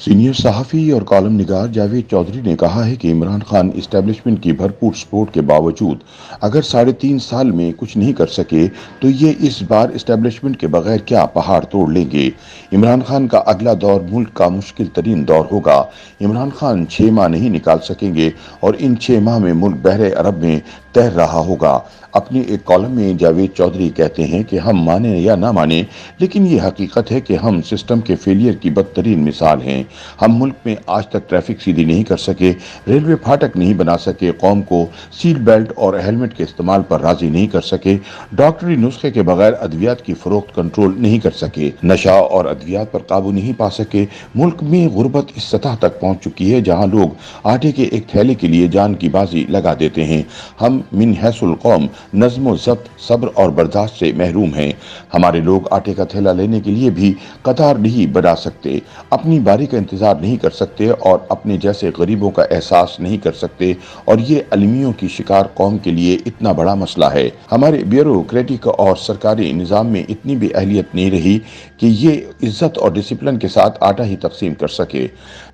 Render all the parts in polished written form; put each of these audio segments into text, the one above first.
Senior सहाफ़ी और column निगार जावेद चौधरी ने कहा है कि इमरान खान इस्टेब्लिशमेंट की भरपूर सपोर्ट के बावजूद अगर 3.5 साल में कुछ नहीं कर सके तो ये इस बार इस्टेब्लिशमेंट के बगैर क्या पहाड़ तोड़ लेंगे। इमरान खान का अगला दौर मुल्क का मुश्किल तरीन दौर होगा। इमरान खान 6 माह नहीं निकाल सकेंगे और इन 6 माह में मुल्क बहरे अरब में तैर रहा होगा। अपनी एक कॉलम में जावेद चौधरी कहते हैं कि हम माने या ना माने, लेकिन ये हकीकत है कि हम सिस्टम के फेलियर की बदतरीन मिसाल हैं। हम मुल्क में आज तक ट्रैफिक सीधी नहीं कर सके, रेलवे फाटक नहीं बना सके, कौम को सीट बेल्ट और हेलमेट के इस्तेमाल पर राजी नहीं कर सके, डॉक्टरी नुस्खे के बगैर अद्वियात की फरोख्त कंट्रोल नहीं कर सके, नशा और अद्वियात पर काबू नहीं पा सके। मुल्क में गुर्बत इस सतह तक पहुंच चुकी है जहां लोग आटे के एक थैले के लिए जान की बाजी लगा देते हैं। हम मिन हैसुल कौम नज़्म ज़ब्त सब्र और बर्दाश्त से महरूम हैं। हमारे लोग आटे का थैला लेने के लिए भी कतार नहीं बना सकते, अपनी बारी का इंतजार नहीं कर सकते और अपने जैसे गरीबों का एहसास नहीं कर सकते, और ये अलमियों की शिकार कौम के लिए इतना बड़ा मसला है। हमारे ब्यूरोक्रेटिक और सरकारी निज़ाम में इतनी भी अहलियत नहीं रही कि ये इज्जत और डिसिप्लिन के साथ आटा ही तकसीम कर सके।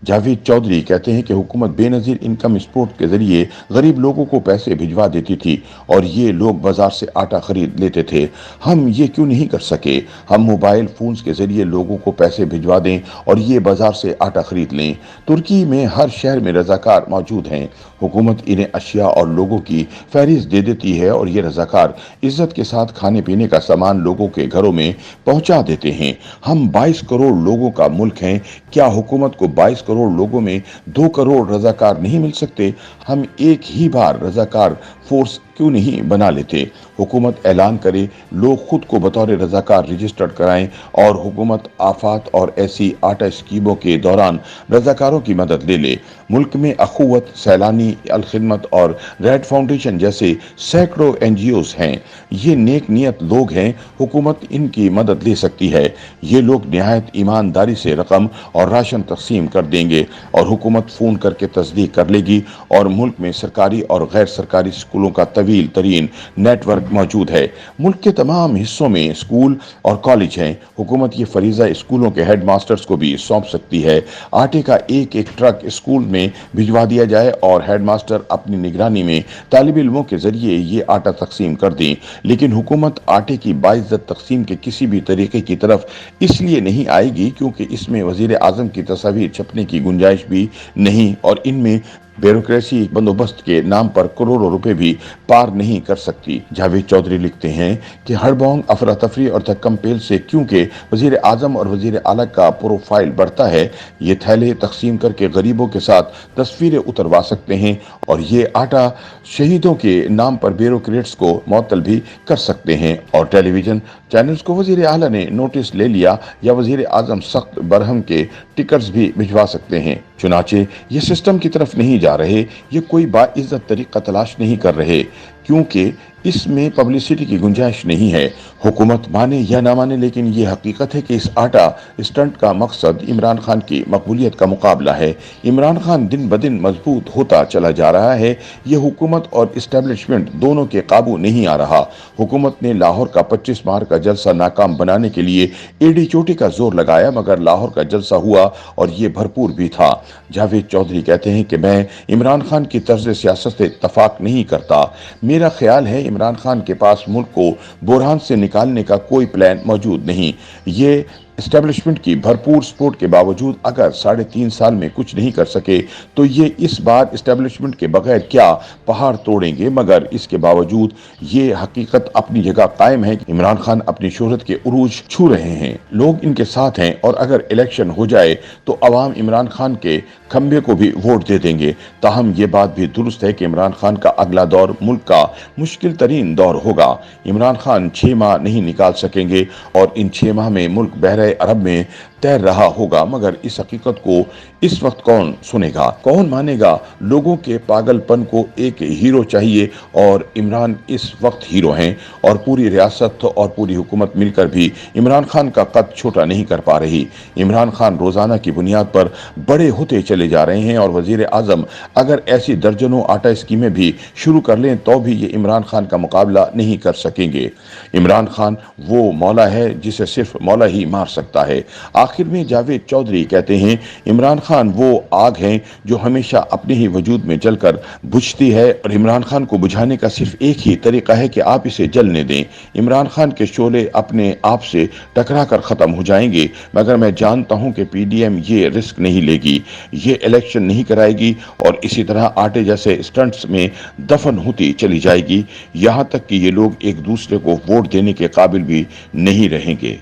जावेद चौधरी कहते हैं कि हुकूमत बेनज़ीर इनकम सपोर्ट के जरिए गरीब लोगों को पैसे भिजवा देती थी और ये लोग बाजार से आटा खरीद लेते थे। हम ये क्यों नहीं कर सके? हम मोबाइल फोन्स के जरिए लोगों को पैसे भिजवा दें और ये बाजार से आटा खरीद लें। तुर्की में हर शहर में रजाकार मौजूद हैं। हुकूमत इन्हें अशिया और लोगों की फहरिस्त दे देती है और ये रजाकार इज्जत के साथ खाने पीने का सामान लोगों के घरों में पहुंचा देते हैं। हम 22 करोड़ लोगों का मुल्क हैं। क्या हुकूमत को 22 करोड़ लोगों में 2 करोड़ रजाकार नहीं मिल सकते? हम एक ही बार रजाकार फोर्स क्यों नहीं बना लेते? हुकूमत ऐलान करे, लोग खुद को बतौर रजाकार रजिस्टर्ड कराएं और हुकूमत आफात और ऐसी आटा स्कीमों के दौरान रजाकारों की मदद ले ले। मुल्क में अखुवत, सैलानी, अल खिदमत और रेड फाउंडेशन जैसे सैकड़ों एनजीओज हैं। ये नेक नियत लोग हैं, हुकूमत इनकी मदद ले सकती है। ये लोग निहायत ईमानदारी से रकम और राशन तकसीम कर देंगे और हुकूमत फ़ोन करके तस्दीक कर लेगी और मुल्क में सरकारी और गैर सरकारी स्कूलों का तवील तरीन नेटवर्क मौजूद है। मुल्क के तमाम हिस्सों में स्कूल और कॉलेज हैं। हुकूमत ये फरीजा स्कूलों के हेड मास्टर्स को भी सौंप सकती है। आटे का एक एक ट्रक स्कूल में भिजवा दिया जाए और हेड मास्टर अपनी निगरानी में तालिब इल्मों के जरिए ये आटा तकसीम कर दें। लेकिन हुकूमत आटे की बाइज्जत तकसीम के किसी भी तरीके की तरफ इसलिए नहीं आएगी क्योंकि इसमें वजीर आजम की तस्वीर छपने की गुंजाइश भी नहीं और इनमें ब्यूरोक्रेसी बंदोबस्त के नाम पर करोड़ों रुपए भी पार नहीं कर सकती। जावेद चौधरी लिखते हैं कि हड़बोंग, अफरा तफरी और धक्कम पेल से क्योंकि वजीर आजम और वजीर आला का प्रोफाइल बढ़ता है, ये थैले तकसीम करके गरीबों के साथ तस्वीरें उतरवा सकते हैं और ये आटा शहीदों के नाम पर ब्यूरोक्रेट्स को मुअत्तल भी कर सकते हैं। और टेलीविजन चैनल्स को वजीर आला ने नोटिस ले लिया या वजीर आजम सख्त बरहम के टिकट्स भी भिजवा सकते हैं। चुनाचे ये सिस्टम की तरफ नहीं जा रहे, ये कोई बाइज्जत तरीका तलाश नहीं कर रहे क्योंकि इसमें पब्लिसिटी की गुंजाइश नहीं है। हुकूमत माने या ना माने, लेकिन ये हकीकत है कि इस आटा स्टंट का मकसद इमरान खान की मकबूलियत का मुकाबला है। इमरान खान दिन ब दिन मजबूत होता चला जा रहा है। ये हुकूमत और इस्टेब्लिशमेंट दोनों के काबू नहीं आ रहा। हुकूमत ने लाहौर का 25 मार्च का जलसा नाकाम बनाने के लिए एड़ी चोटी का जोर लगाया, मगर लाहौर का जलसा हुआ और ये भरपूर भी था। जावेद चौधरी कहते हैं कि मैं इमरान खान की तर्ज सियासत से इत्तफाक नहीं करता। मेरा ख्याल है इमरान खान के पास मुल्क को बुरहान से निकालने का कोई प्लान मौजूद नहीं। ये एस्टेब्लिशमेंट की भरपूर सपोर्ट के बावजूद अगर 3.5 साल में कुछ नहीं कर सके तो ये इस बार एस्टेब्लिशमेंट के बगैर क्या पहाड़ तोड़ेंगे। मगर इसके बावजूद ये हकीकत अपनी जगह कायम है कि इमरान खान अपनी शोहरत के उरूज छू रहे हैं, लोग इनके साथ हैं और अगर इलेक्शन हो जाए तो अवाम इमरान खान के खंबे को भी वोट दे देंगे। ताहम ये बात भी दुरुस्त है कि इमरान खान का अगला दौर मुल्क का मुश्किल तरीन दौर होगा। इमरान खान 6 माह नहीं निकाल सकेंगे और इन 6 माह में मुल्क बहरे अरब में तैर रहा होगा। मगर इस हकीकत को इस वक्त कौन सुनेगा, कौन मानेगा? लोगों के पागलपन को एक हीरो चाहिए और इमरान इस वक्त हीरो हैं और पूरी रियासत और पूरी हुकूमत मिलकर भी इमरान खान का कद छोटा नहीं कर पा रही। इमरान खान रोजाना की बुनियाद पर बड़े होते चले जा रहे हैं और वजीर आजम अगर ऐसी दर्जनों आटा स्कीमें भी शुरू कर लें तो भी ये इमरान खान का मुकाबला नहीं कर सकेंगे। इमरान खान वो मौला है जिसे सिर्फ मौला ही मार सकता है। आखिर में जावेद चौधरी कहते हैं, इमरान खान वो आग है जो हमेशा अपने ही वजूद में जलकर बुझती है और इमरान खान को बुझाने का सिर्फ एक ही तरीका है कि आप इसे जलने दें। इमरान खान के शोले अपने आप से टकरा कर खत्म हो जाएंगे, मगर मैं जानता हूं कि पीडीएम ये रिस्क नहीं लेगी, ये इलेक्शन नहीं कराएगी और इसी तरह आटे जैसे स्टंट्स में दफन होती चली जाएगी, यहां तक कि ये लोग एक दूसरे को वोट देने के काबिल भी नहीं रहेंगे।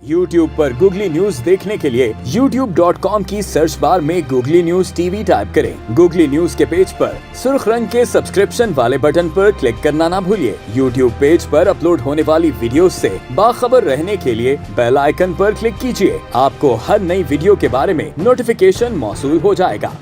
YouTube पर गूगली न्यूज देखने के लिए youtube.com की सर्च बार में गूगली न्यूज टीवी टाइप करें। गूगली न्यूज के पेज पर सुर्ख रंग के सब्सक्रिप्शन वाले बटन पर क्लिक करना ना भूलिए। YouTube पेज पर अपलोड होने वाली वीडियोस से बाखबर रहने के लिए बेल आइकन पर क्लिक कीजिए। आपको हर नई वीडियो के बारे में नोटिफिकेशन मौसूल हो जाएगा।